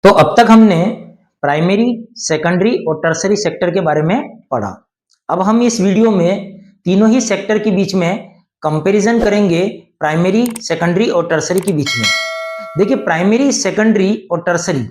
तो अब तक हमने प्राइमरी, सेकेंडरी और टर्सरी सेक्टर के बारे में पढ़ा। अब हम इस वीडियो में तीनों ही सेक्टर के बीच में कंपैरिजन करेंगे, प्राइमरी, सेकेंडरी और टर्सरी के बीच में। देखिए, प्राइमरी, सेकेंडरी और टर्सरी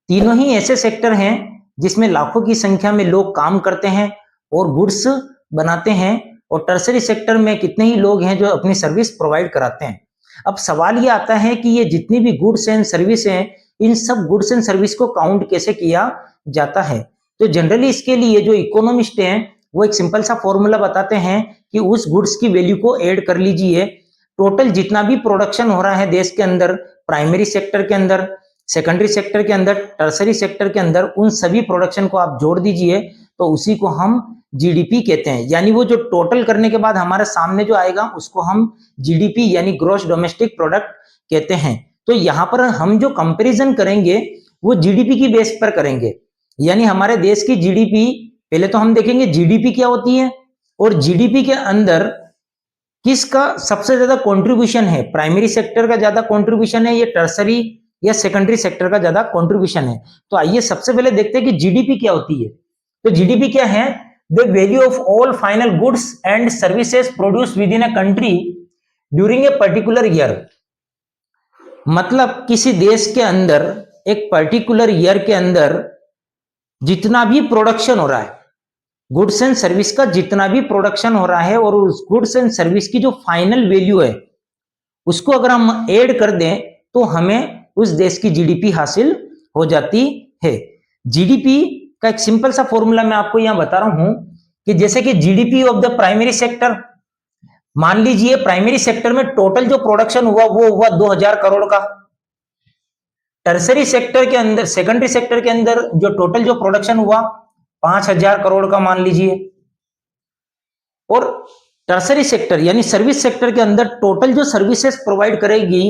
तीनों ही ऐसे सेक्टर हैं जिसमें लाखों की संख्या में लोग काम करते हैं और गुड्स बनाते हैं, और टर्सरी सेक्टर में कितने ही लोग हैं जो अपनी सर्विस प्रोवाइड कराते हैं। अब सवाल ये आता है कि ये जितनी भी गुड्स एंड सर्विस हैं, इन सब गुड्स एंड सर्विस को काउंट कैसे किया जाता है। तो जनरली इसके लिए जो इकोनॉमिस्ट हैं वो एक सिंपल सा फॉर्मूला बताते हैं कि उस गुड्स की वैल्यू को ऐड कर लीजिए, टोटल जितना भी प्रोडक्शन हो रहा है देश के अंदर, प्राइमरी सेक्टर के अंदर, सेकेंडरी सेक्टर के अंदर, टर्सरी सेक्टर के अंदर, उन सभी प्रोडक्शन को आप जोड़ दीजिए तो उसी को हम जीडीपी कहते हैं। यानी वो जो टोटल करने के बाद हमारे सामने जो आएगा उसको हम जीडीपी यानी ग्रॉस डोमेस्टिक प्रोडक्ट कहते हैं। तो यहाँ पर हम जो कंपैरिजन करेंगे वो जीडीपी की बेस पर करेंगे, यानी हमारे देश की जीडीपी, पहले तो हम देखेंगे जीडीपी क्या होती है और जीडीपी के अंदर किसका सबसे ज्यादा कंट्रीब्यूशन है, प्राइमरी सेक्टर का ज्यादा कंट्रीब्यूशन है या टर्सरी या सेकेंडरी सेक्टर का ज्यादा कंट्रीब्यूशन है। तो आइए सबसे पहले देखते हैं कि जीडीपी क्या होती है। तो जीडीपी क्या है? The value of all final goods and services produce with in a country during a particular year. मतलब किसी देश के अंदर एक पर्टिकुलर ईयर के अंदर जितना भी प्रोडक्शन हो रहा है, गुड्स एंड सर्विस का जितना भी प्रोडक्शन हो रहा है, और उस गुड्स एंड सर्विस की जो फाइनल वैल्यू है उसको अगर हम ऐड कर दें तो हमें उस देश की जीडीपी हासिल हो जाती है। जीडीपी का एक सिंपल सा फॉर्मूला मैं आपको यहां बता रहा हूं कि जैसे कि GDP of the primary sector, मान लीजिए प्राइमरी सेक्टर में टोटल जो प्रोडक्शन हुआ वो हुआ 2000 करोड़ का। टर्सरी सेक्टर के अंदर, सेकेंडरी सेक्टर के अंदर जो टोटल जो प्रोडक्शन हुआ 5000 करोड़ का मान लीजिए, और टर्सरी सेक्टर यानी सर्विस सेक्टर के अंदर टोटल जो सर्विसेज प्रोवाइड करेगी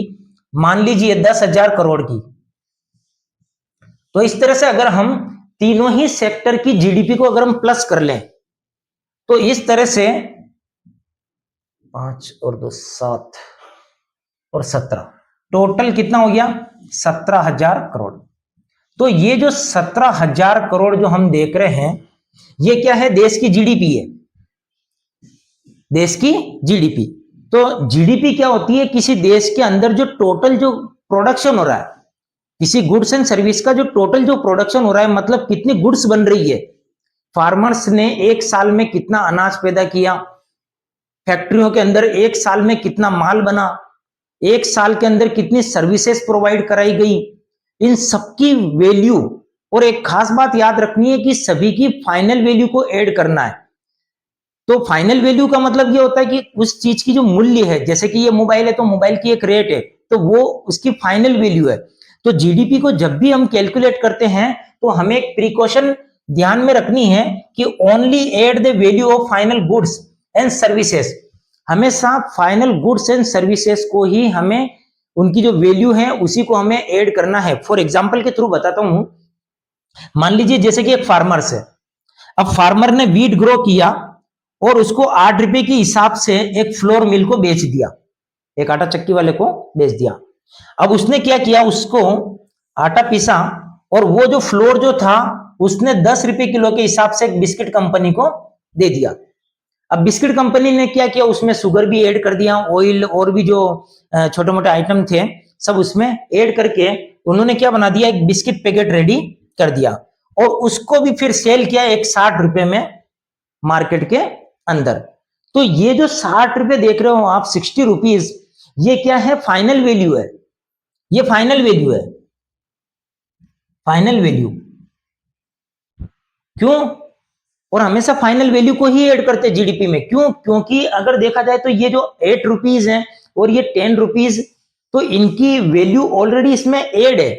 मान लीजिए 10,000 करोड़ की। तो इस तरह से अगर हम तीनों ही सेक्टर की जीडीपी को अगर हम प्लस कर लें तो इस तरह से 5 और 2 7 और 17, टोटल कितना हो गया? 17,000 करोड़। तो ये जो 17,000 करोड़ जो हम देख रहे हैं ये क्या है? देश की जीडीपी है, देश की जीडीपी। तो जीडीपी क्या होती है? किसी देश के अंदर जो टोटल जो प्रोडक्शन हो रहा है, किसी गुड्स एंड सर्विस का जो टोटल जो प्रोडक्शन हो रहा है, मतलब कितनी गुड्स बन रही है, फार्मर्स ने एक साल में कितना अनाज पैदा किया, फैक्ट्रियों के अंदर एक साल में कितना माल बना, एक साल के अंदर कितनी सर्विसेज प्रोवाइड कराई गई, इन सबकी वैल्यू। और एक खास बात याद रखनी है कि सभी की फाइनल वैल्यू को ऐड करना है। तो फाइनल वैल्यू का मतलब ये होता है कि उस चीज की जो मूल्य है, जैसे कि ये मोबाइल है तो मोबाइल की एक रेट है, तो वो उसकी फाइनल वैल्यू है। तो जीडीपी को जब भी हम कैलकुलेट करते हैं तो हमें एक प्रिकॉशन ध्यान में रखनी है कि only add the value of final goods and services. हमेशा फाइनल गुड्स एंड सर्विसेज को ही हमें, उनकी जो वैल्यू है उसी को हमें ऐड करना है। फॉर एग्जाम्पल के थ्रू बताता हूं, मान लीजिए जैसे कि एक फार्मर्स है, अब फार्मर ने वीट ग्रो किया और उसको 8 रुपए के हिसाब से एक फ्लोर मिल को बेच दिया, एक आटा चक्की वाले को बेच दिया। अब उसने क्या किया, उसको आटा पीसा और वो जो फ्लोर जो था उसने 10 रुपए किलो के हिसाब से एक बिस्किट कंपनी को दे दिया। अब बिस्किट कंपनी ने क्या किया, उसमें शुगर भी ऐड कर दिया, ऑयल और भी जो छोटे मोटे आइटम थे सब उसमें ऐड करके उन्होंने क्या बना दिया, एक बिस्किट पैकेट रेडी कर दिया और उसको भी फिर सेल किया एक 60 रुपए में मार्केट के अंदर। तो ये जो 60 रुपए देख रहे हो आप, 60 रुपीज, ये क्या है? फाइनल वैल्यू है, ये फाइनल वैल्यू है, फाइनल वैल्यू। क्यों? और हमेशा फाइनल वैल्यू को ही ऐड करते हैं जीडीपी में। क्यों? क्योंकि अगर देखा जाए तो ये जो 8 रुपीज है और ये 10 रुपीज, तो इनकी वैल्यू ऑलरेडी इसमें ऐड है।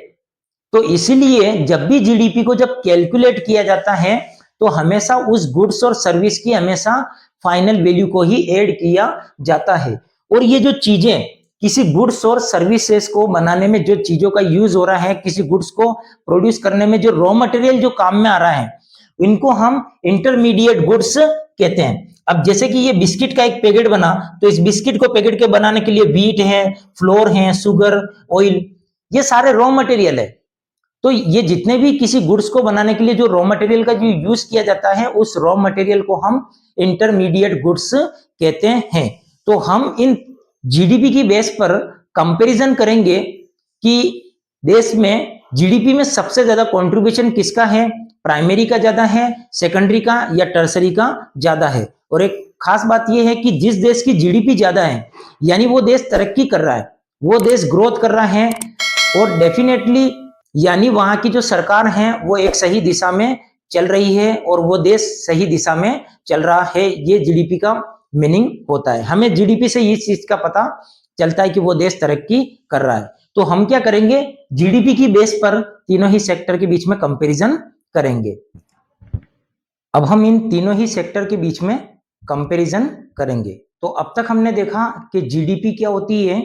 तो इसीलिए जब भी जीडीपी को जब कैलकुलेट किया जाता है तो हमेशा उस गुड्स और सर्विस की हमेशा फाइनल वैल्यू को ही ऐड किया जाता है। और ये जो चीजें, किसी गुड्स और सर्विसेज को बनाने में जो चीजों का यूज हो रहा है, किसी गुड्स को प्रोड्यूस करने में जो रॉ मटेरियल जो काम में आ रहा है, इनको हम इंटरमीडिएट गुड्स कहते हैं। अब जैसे कि ये बिस्किट का एक पैकेट बना, तो इस बिस्किट को पैकेट के बनाने के लिए व्हीट है, फ्लोर है, शुगर, ऑयल, ये सारे रॉ मटेरियल है। तो ये जितने भी किसी गुड्स को बनाने के लिए जो रॉ मटेरियल का जो यूज किया जाता है, उस रॉ मटेरियल को हम इंटरमीडिएट गुड्स कहते हैं। तो हम इन जीडीपी की बेस पर कंपैरिजन करेंगे कि देश में जीडीपी में सबसे ज्यादा कंट्रीब्यूशन किसका है, प्राइमरी का ज्यादा है, सेकेंडरी का या टर्सरी का ज्यादा है। और एक खास बात यह है कि जिस देश की जीडीपी ज्यादा है यानी वो देश तरक्की कर रहा है, वो देश ग्रोथ कर रहा है, और डेफिनेटली यानी वहां की जो सरकार है वो एक सही दिशा में चल रही है और वो देश सही दिशा में चल रहा है। ये जीडीपी का मीनिंग होता है। हमें जीडीपी से इस चीज का पता चलता है कि वो देश तरक्की कर रहा है। तो हम क्या करेंगे, जीडीपी की बेस पर तीनों ही सेक्टर के बीच में कंपैरिजन करेंगे। अब हम इन तीनों ही सेक्टर के बीच में कंपैरिजन करेंगे। तो अब तक हमने देखा कि जीडीपी क्या होती है,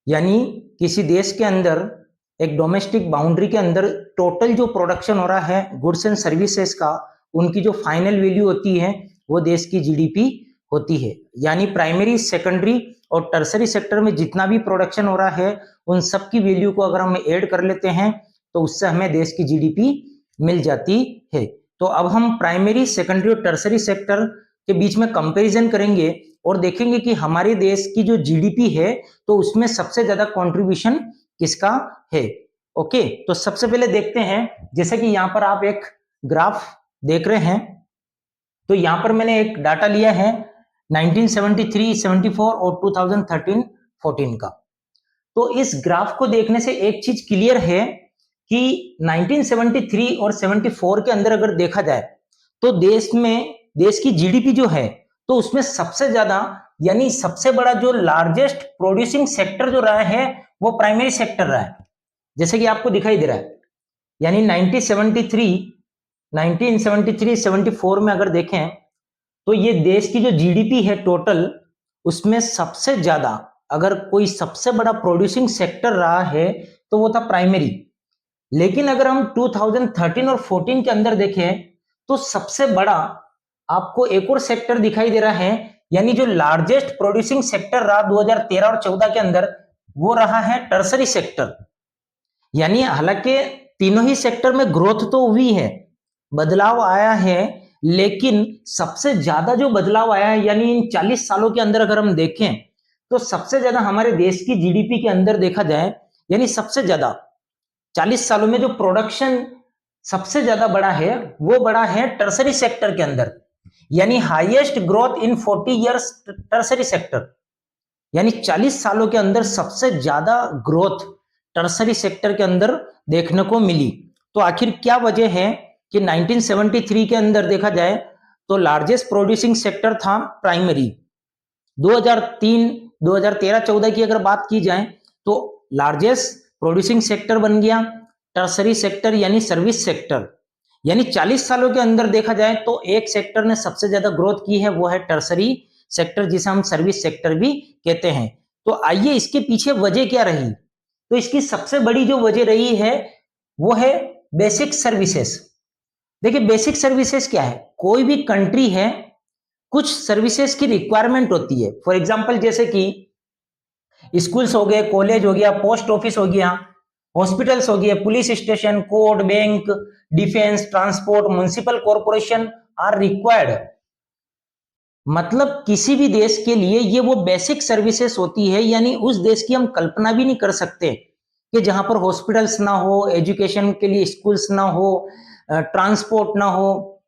यानी किसी देश के अंदर एक डोमेस्टिक बाउंड्री के अंदर टोटल जो प्रोडक्शन हो रहा है गुड्स एंड सर्विसेज का, उनकी जो फाइनल वैल्यू होती है वो देश की जीडीपी होती है। यानी प्राइमरी, सेकेंडरी और टर्सरी सेक्टर में जितना भी प्रोडक्शन हो रहा है उन सब की वैल्यू को अगर हम ऐड कर लेते हैं तो उससे हमें देश की जीडीपी मिल जाती है। तो अब हम प्राइमरी, सेकेंडरी और टर्सरी सेक्टर के बीच में कंपैरिजन करेंगे और देखेंगे कि हमारे देश की जो जीडीपी है तो उसमें सबसे ज्यादा कंट्रीब्यूशन किसका है। ओके, तो सबसे पहले देखते हैं, जैसे कि यहां पर आप एक ग्राफ देख रहे हैं, तो यहां पर मैंने एक डाटा लिया है 1973, 74 और 2013-14 का। तो इस ग्राफ को देखने से एक चीज क्लियर है कि 1973 और 74 के अंदर अगर देखा जाए तो देश की जीडीपी जो है तो उसमें सबसे ज्यादा यानी सबसे बड़ा जो लार्जेस्ट प्रोड्यूसिंग सेक्टर जो रहा है वो प्राइमरी सेक्टर रहा है, जैसे कि आपको दिखाई दे रहा है। यानी 1973-74 में अगर देखें तो ये देश की जो जीडीपी है टोटल, उसमें सबसे ज्यादा अगर कोई सबसे बड़ा प्रोड्यूसिंग सेक्टर रहा है तो वो था प्राइमरी। लेकिन अगर हम 2013 और 14 के अंदर देखें तो सबसे बड़ा आपको एक और सेक्टर दिखाई दे रहा है, यानी जो लार्जेस्ट प्रोड्यूसिंग सेक्टर रहा 2013 और 14 के अंदर वो रहा है टर्सरी सेक्टर। यानी हालांकि तीनों ही सेक्टर में ग्रोथ तो हुई है, बदलाव आया है, लेकिन सबसे ज्यादा जो बदलाव आया है यानी इन 40 सालों के अंदर अगर हम देखें तो सबसे ज्यादा हमारे देश की जीडीपी के अंदर देखा जाए, यानी सबसे ज्यादा 40 सालों में जो प्रोडक्शन सबसे ज्यादा बड़ा है वो बड़ा है टर्सरी सेक्टर के अंदर। यानी highest growth in 40 years tertiary sector, यानी 40 सालों के अंदर सबसे ज्यादा ग्रोथ टर्सरी सेक्टर के अंदर देखने को मिली। तो आखिर क्या वजह है कि 1973 के अंदर देखा जाए तो लार्जेस्ट प्रोड्यूसिंग सेक्टर था प्राइमरी। 2013-14 की अगर बात की जाए तो लार्जेस्ट प्रोड्यूसिंग सेक्टर बन गया टर्सरी सेक्टर यानी सर्विस सेक्टर। यानी 40 सालों के अंदर देखा जाए तो एक सेक्टर ने सबसे ज्यादा ग्रोथ की है, वो है टर्सरी सेक्टर, जिसे हम सर्विस सेक्टर भी कहते हैं। तो आइए इसके पीछे वजह क्या रही, तो इसकी सबसे बड़ी जो वजह रही है वो है बेसिक सर्विसेज। देखिए बेसिक सर्विसेज क्या है, कोई भी कंट्री है कुछ सर्विसेज की रिक्वायरमेंट होती है। फॉर एग्जांपल जैसे कि स्कूल्स हो गए, कॉलेज हो गया, पोस्ट ऑफिस हो गया, हॉस्पिटल्स हो गए, police station, court, bank, defence, transport, municipal corporation are required. मतलब किसी भी देश के लिए ये वो बेसिक सर्विसेज होती है, यानी उस देश की हम कल्पना भी नहीं कर सकते कि जहां पर हॉस्पिटल्स ना हो, एजुकेशन के लिए स्कूल्स ना हो, ट्रांसपोर्ट ना हो,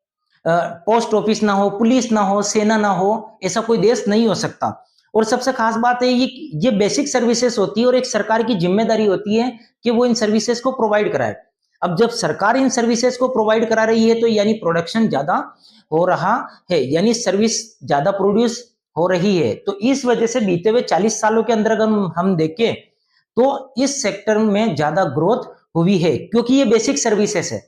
पोस्ट ऑफिस ना हो, पुलिस ना हो, सेना ना हो, ऐसा कोई देश नहीं हो सकता। और सबसे खास बात है ये बेसिक सर्विसेज होती है और एक सरकार की जिम्मेदारी होती है कि वो इन सर्विसेज को प्रोवाइड कराए। अब जब सरकार इन सर्विसेज को प्रोवाइड करा रही है तो यानी प्रोडक्शन ज्यादा हो रहा है, यानी सर्विस ज्यादा प्रोड्यूस हो रही है। तो इस वजह से बीते हुए 40 सालों के अंदर अगर हम देखें तो इस सेक्टर में ज्यादा ग्रोथ हुई है, क्योंकि ये बेसिक सर्विसेज है।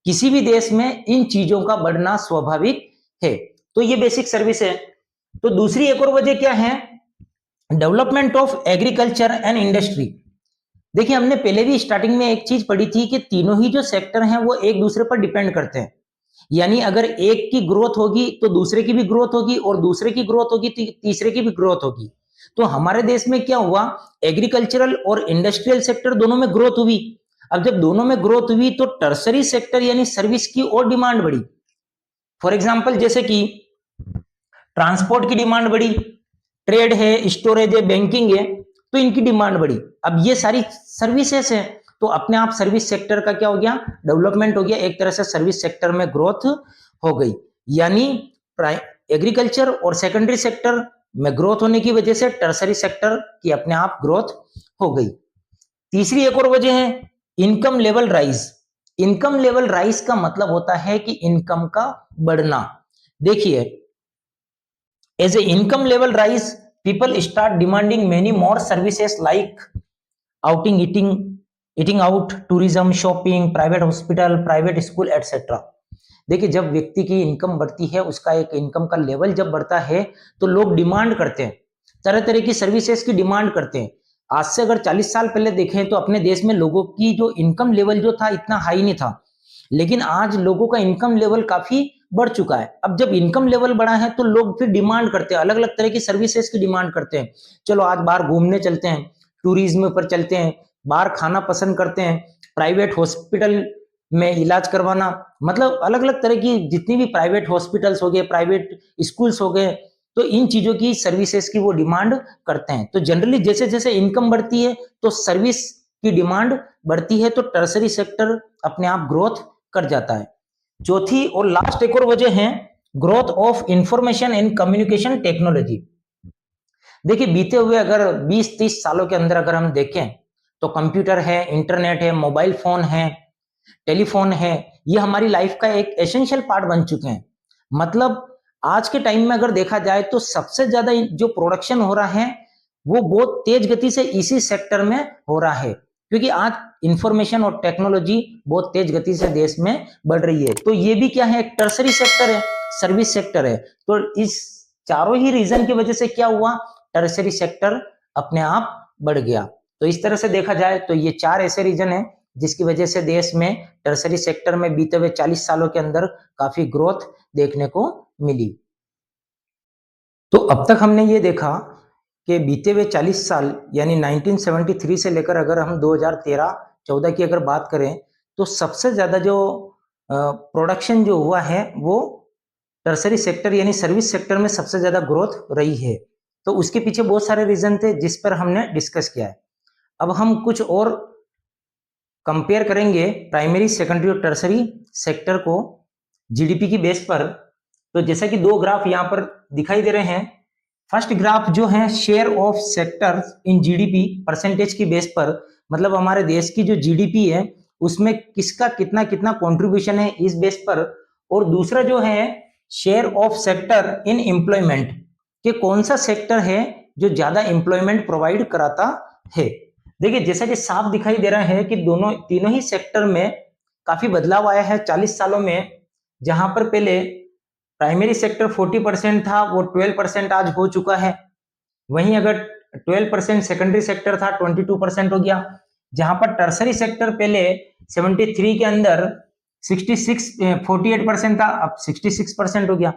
किसी भी देश में इन चीजों का बढ़ना स्वाभाविक है। तो ये बेसिक सर्विस है। तो दूसरी एक और वजह क्या है, development of agriculture and industry. देखिए हमने पहले भी स्टार्टिंग में एक चीज पढ़ी थी कि तीनों ही जो सेक्टर हैं वो एक दूसरे पर डिपेंड करते हैं। यानी अगर एक की ग्रोथ होगी तो दूसरे की भी ग्रोथ होगी, और दूसरे की ग्रोथ होगी तो तीसरे की भी ग्रोथ होगी। तो हमारे देश में क्या हुआ, एग्रीकल्चरल और इंडस्ट्रियल सेक्टर दोनों में ग्रोथ हुई। अब जब दोनों में ग्रोथ हुई तो टर्सरी सेक्टर यानी सर्विस की और डिमांड बढ़ी। फॉर एग्जांपल जैसे कि ट्रांसपोर्ट की डिमांड बढ़ी, ट्रेड है, स्टोरेज है, बैंकिंग है, तो इनकी डिमांड बढ़ी। अब ये सारी सर्विसेज है, तो अपने आप सर्विस सेक्टर का क्या हो गया, डेवलपमेंट हो गया, एक तरह से सर्विस सेक्टर में ग्रोथ हो गई। यानी एग्रीकल्चर और सेकेंडरी सेक्टर में ग्रोथ होने की वजह से टर्सरी सेक्टर की अपने आप ग्रोथ हो गई। तीसरी एक और वजह है income level rise. Income level rise का मतलब होता है कि इनकम का बढ़ना। देखिए, as a income level rise people start demanding many more services like outing, eating out, tourism, shopping, private hospital, private school, etc. देखिए, जब व्यक्ति की इनकम बढ़ती है, उसका एक इनकम का लेवल जब बढ़ता है तो लोग डिमांड करते हैं, तरह तरह की सर्विसेज की डिमांड करते हैं। आज से अगर 40 साल पहले देखें तो अपने देश में लोगों की जो इनकम लेवल जो था इतना हाई नहीं था, लेकिन आज लोगों का इनकम लेवल काफी बढ़ चुका है। अब जब इनकम लेवल बढ़ा है तो लोग फिर डिमांड करते हैं, अलग अलग तरह की सर्विसेज की डिमांड करते हैं। चलो आज बाहर घूमने चलते हैं, टूरिज्म पर चलते हैं, बाहर खाना पसंद करते हैं, प्राइवेट हॉस्पिटल में इलाज करवाना, मतलब अलग अलग तरह की जितनी भी प्राइवेट हॉस्पिटल्स हो गए, प्राइवेट स्कूल्स हो गए, तो इन चीजों की सर्विसेज की वो डिमांड करते हैं। तो जनरली जैसे जैसे इनकम बढ़ती है तो सर्विस की डिमांड बढ़ती है, तो टर्सरी सेक्टर अपने आप ग्रोथ कर जाता है। चौथी और लास्ट एक और वजह है growth of information and communication technology. देखिए, बीते हुए अगर 20-30 सालों के अंदर अगर हम देखें तो कंप्यूटर है, इंटरनेट है, मोबाइल फोन है, टेलीफोन है, ये हमारी लाइफ का एक एसेंशियल पार्ट बन चुके हैं। मतलब आज के टाइम में अगर देखा जाए तो सबसे ज्यादा जो प्रोडक्शन हो रहा है वो बहुत तेज गति से इसी सेक्टर में हो रहा है, क्योंकि आज इंफॉर्मेशन और टेक्नोलॉजी बहुत तेज गति से देश में बढ़ रही है। तो ये भी क्या है, एक टर्सरी सेक्टर है, सर्विस सेक्टर है। तो इस चारों ही रीजन की वजह से क्या हुआ, टर्सरी सेक्टर अपने आप बढ़ गया। तो इस तरह से देखा जाए तो ये 4 ऐसे रीजन है जिसकी वजह से देश में टर्सरी सेक्टर में बीते हुए 40 सालों के अंदर काफी ग्रोथ देखने को मिली। तो अब तक हमने ये देखा कि बीते हुए 40 साल यानी 1973 से लेकर अगर हम 2013-14 की अगर बात करें तो सबसे ज्यादा जो प्रोडक्शन जो हुआ है वो टर्सरी सेक्टर यानी सर्विस सेक्टर में सबसे ज्यादा ग्रोथ रही है। तो उसके पीछे बहुत सारे रीजन थे जिस पर हमने डिस्कस किया है। अब हम कुछ और कंपेयर करेंगे प्राइमरी, सेकेंडरी और टर्सरी सेक्टर को जीडीपी की बेस पर। तो जैसा कि 2 ग्राफ यहां पर दिखाई दे रहे हैं, फर्स्ट ग्राफ जो है share of sector in GDP percentage की बेस पर, मतलब हमारे देश की जो जीडीपी है उसमें किसका कितना कितना कंट्रीब्यूशन है इस बेस पर। और दूसरा जो है share of sector in employment, कि कौन सा सेक्टर है जो ज्यादा एम्प्लॉयमेंट प्रोवाइड कराता है। देखिए, जैसा कि साफ दिखाई दे रहा है कि तीनों ही सेक्टर में काफी बदलाव आया है 40 सालों में। जहां पर पहले प्राइमरी सेक्टर 40% था वो 12% आज हो चुका है। वहीं अगर 12% सेकेंडरी सेक्टर था 22% हो गया। जहां पर टर्सरी सेक्टर पहले 73 के अंदर 48% था, अब 66% हो गया।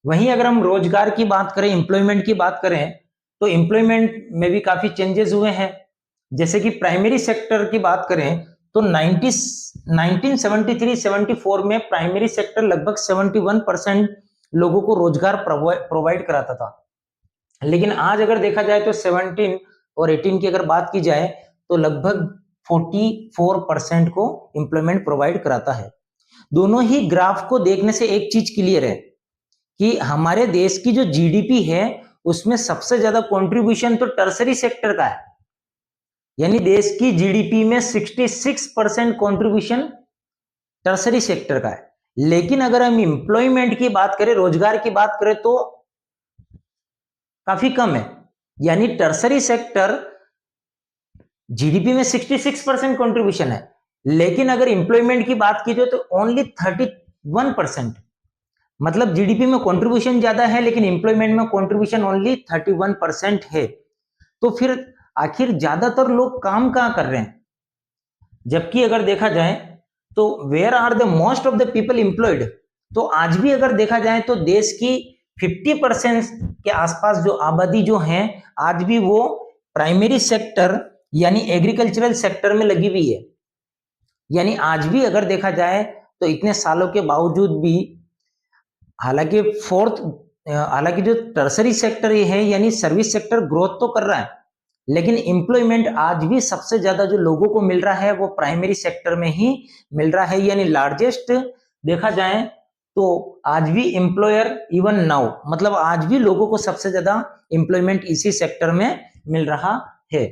वहीं अगर हम रोजगार की बात करें, एम्प्लॉयमेंट की बात करें, तो एम्प्लॉयमेंट में भी काफी चेंजेस हुए हैं। जैसे कि प्राइमरी सेक्टर की बात करें तो 1973-74 में प्राइमरी सेक्टर लगभग 71% लोगों को रोजगार प्रोवाइड कराता था। लेकिन आज अगर देखा जाए तो 17 और 18 की अगर बात की जाए तो लगभग 44% को एम्प्लॉयमेंट प्रोवाइड कराता है। दोनों ही ग्राफ को देखने से एक चीज क्लियर है कि हमारे देश की जो जीडीपी है उसमें सबसे ज्यादा कंट्रीब्यूशन तो टर्सरी सेक्टर का है, यानी देश की जीडीपी में 66% कंट्रीब्यूशन टर्सरी सेक्टर का है। लेकिन अगर हम एम्प्लॉयमेंट की बात करें, रोजगार की बात करें, तो काफी कम है। यानी टर्सरी सेक्टर जीडीपी में 66% कंट्रीब्यूशन है, लेकिन अगर एम्प्लॉयमेंट की बात की जाए तो ओनली 31%। मतलब जीडीपी में कंट्रीब्यूशन ज्यादा है लेकिन एम्प्लॉयमेंट में कंट्रीब्यूशन ओनली 31% है। तो फिर आखिर ज्यादातर लोग काम कहां कर रहे हैं? जबकि अगर देखा जाए तो where are the most of the people employed, तो आज भी अगर देखा जाए तो देश की 50% के आसपास जो आबादी जो है आज भी वो प्राइमरी सेक्टर यानी एग्रीकल्चरल सेक्टर में लगी हुई है। यानी आज भी अगर देखा जाए तो इतने सालों के बावजूद भी, हालांकि हालांकि जो टर्सरी सेक्टर ये है यानी सर्विस सेक्टर ग्रोथ तो कर रहा है, लेकिन एम्प्लॉयमेंट आज भी सबसे ज्यादा जो लोगों को मिल रहा है वो प्राइमरी सेक्टर में ही मिल रहा है। यानी लार्जेस्ट देखा जाए तो आज भी एम्प्लॉयर इवन नाउ, मतलब आज भी लोगों को सबसे ज्यादा एम्प्लॉयमेंट इसी सेक्टर में मिल रहा है।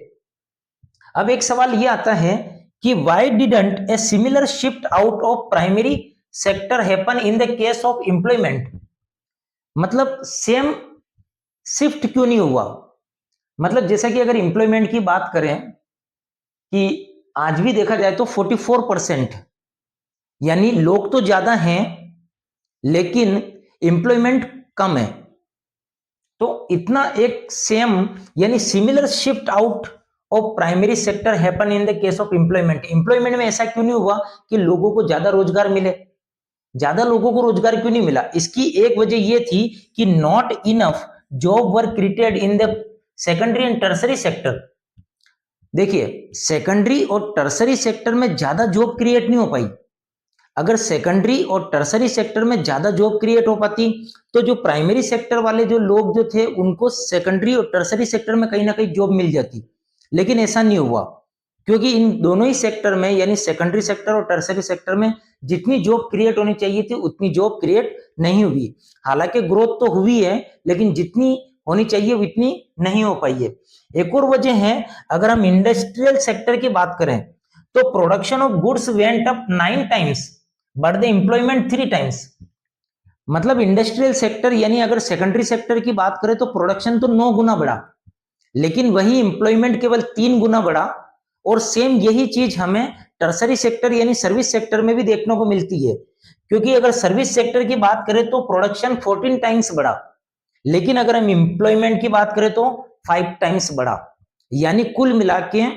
अब एक सवाल ये आता है कि why didn't a similar shift out of primary sector happen in the case of employment, मतलब सेम शिफ्ट क्यों नहीं हुआ। मतलब जैसा कि अगर एम्प्लॉयमेंट की बात करें कि आज भी देखा जाए तो 44%, यानी लोग तो ज्यादा हैं लेकिन एम्प्लॉयमेंट कम है, तो इतना एक सेम यानी similar shift out of primary sector happen in the case of employment. Employment में ऐसा क्यों नहीं हुआ कि लोगों को ज्यादा रोजगार मिले, ज्यादा लोगों को रोजगार क्यों नहीं मिला। इसकी एक वजह यह थी कि not enough job were created in the secondary and tertiary sector. देखिए सेकेंडरी और टर्सरी सेक्टर में ज्यादा जॉब क्रिएट नहीं हो पाई। अगर सेकेंडरी और टर्सरी सेक्टर में ज्यादा जॉब क्रिएट हो पाती तो जो प्राइमरी सेक्टर वाले जो लोग जो थे उनको सेकेंडरी और टर्सरी सेक्टर में कहीं ना कहीं जॉब मिल जाती, लेकिन ऐसा नहीं हुआ क्योंकि इन दोनों ही सेक्टर में यानी सेकेंडरी सेक्टर और टर्सरी सेक्टर में जितनी जॉब क्रिएट होनी चाहिए थी उतनी जॉब क्रिएट नहीं हुई। हालांकि ग्रोथ तो हुई है लेकिन जितनी होनी चाहिए उतनी नहीं हो पाई है। एक और वजह है, अगर हम इंडस्ट्रियल सेक्टर की बात करें तो production of goods went up 9 times but the employment 3 times. मतलब इंडस्ट्रियल सेक्टर यानी अगर सेकेंडरी सेक्टर की बात करें तो प्रोडक्शन तो 9 गुना बढ़ा, लेकिन वही एम्प्लॉयमेंट केवल 3 गुना बढ़ा। और सेम यही चीज हमें टर्सरी सेक्टर यानी सर्विस सेक्टर में भी देखने को मिलती है, क्योंकि अगर सर्विस सेक्टर की बात करें तो प्रोडक्शन 14 टाइम्स बढ़ा, लेकिन अगर हम एम्प्लॉयमेंट की बात करें तो 5 टाइम्स बढ़ा। यानी कुल मिला के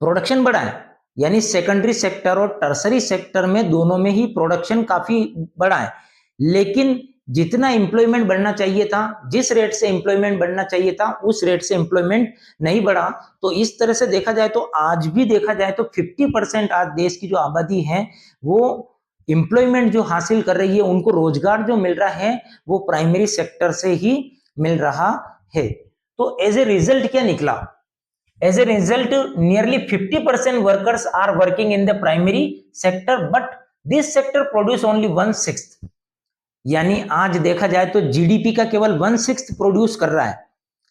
प्रोडक्शन बढ़ा है, यानी सेकेंडरी सेक्टर और टर्सरी सेक्टर में दोनों में ही प्रोडक्शन काफी बढ़ा है, लेकिन जितना एम्प्लॉयमेंट बढ़ना चाहिए था, जिस रेट से एम्प्लॉयमेंट बढ़ना चाहिए था उस रेट से एम्प्लॉयमेंट नहीं बढ़ा। तो इस तरह से देखा जाए तो आज भी देखा जाए तो 50% आज देश की जो आबादी है वो एम्प्लॉयमेंट जो हासिल कर रही है, उनको रोजगार जो मिल रहा है वो प्राइमरी सेक्टर से ही मिल रहा है। तो एज ए रिजल्ट क्या निकला, as a result nearly 50% workers are working in the primary sector but this sector produce only 1/6। यानी आज देखा जाए तो जीडीपी का केवल 1/6 प्रोड्यूस कर रहा है,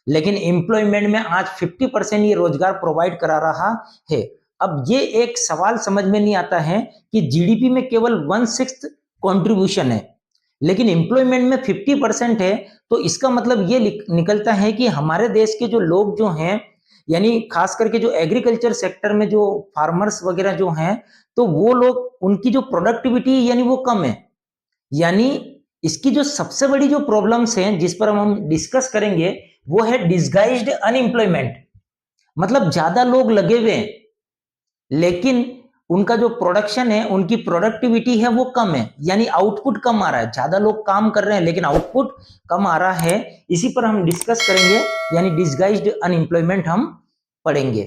लेकिन एम्प्लॉयमेंट में आज 50% ये रोजगार प्रोवाइड करा रहा है। अब ये एक सवाल समझ में नहीं आता है कि जीडीपी में केवल 1/6 कंट्रीब्यूशन है लेकिन एम्प्लॉयमेंट में 50% है, तो इसका मतलब ये निकलता है कि हमारे देश के जो लोग जो हैं यानी खास करके जो एग्रीकल्चर सेक्टर में जो फार्मर्स वगैरह जो हैं, तो वो लोग उनकी जो प्रोडक्टिविटी यानी वो कम है। यानी इसकी जो सबसे बड़ी जो प्रॉब्लम्स हैं जिस पर हम डिस्कस करेंगे वो है डिस्गाइज्ड अनएम्प्लॉयमेंट। मतलब ज्यादा लोग लगे हुए हैं लेकिन उनका जो प्रोडक्शन है, उनकी प्रोडक्टिविटी है वो कम है, यानी आउटपुट कम आ रहा है। ज्यादा लोग काम कर रहे हैं लेकिन आउटपुट कम आ रहा है। इसी पर हम डिस्कस करेंगे, यानी डिस्गाइज्ड अनएम्प्लॉयमेंट हम पढ़ेंगे।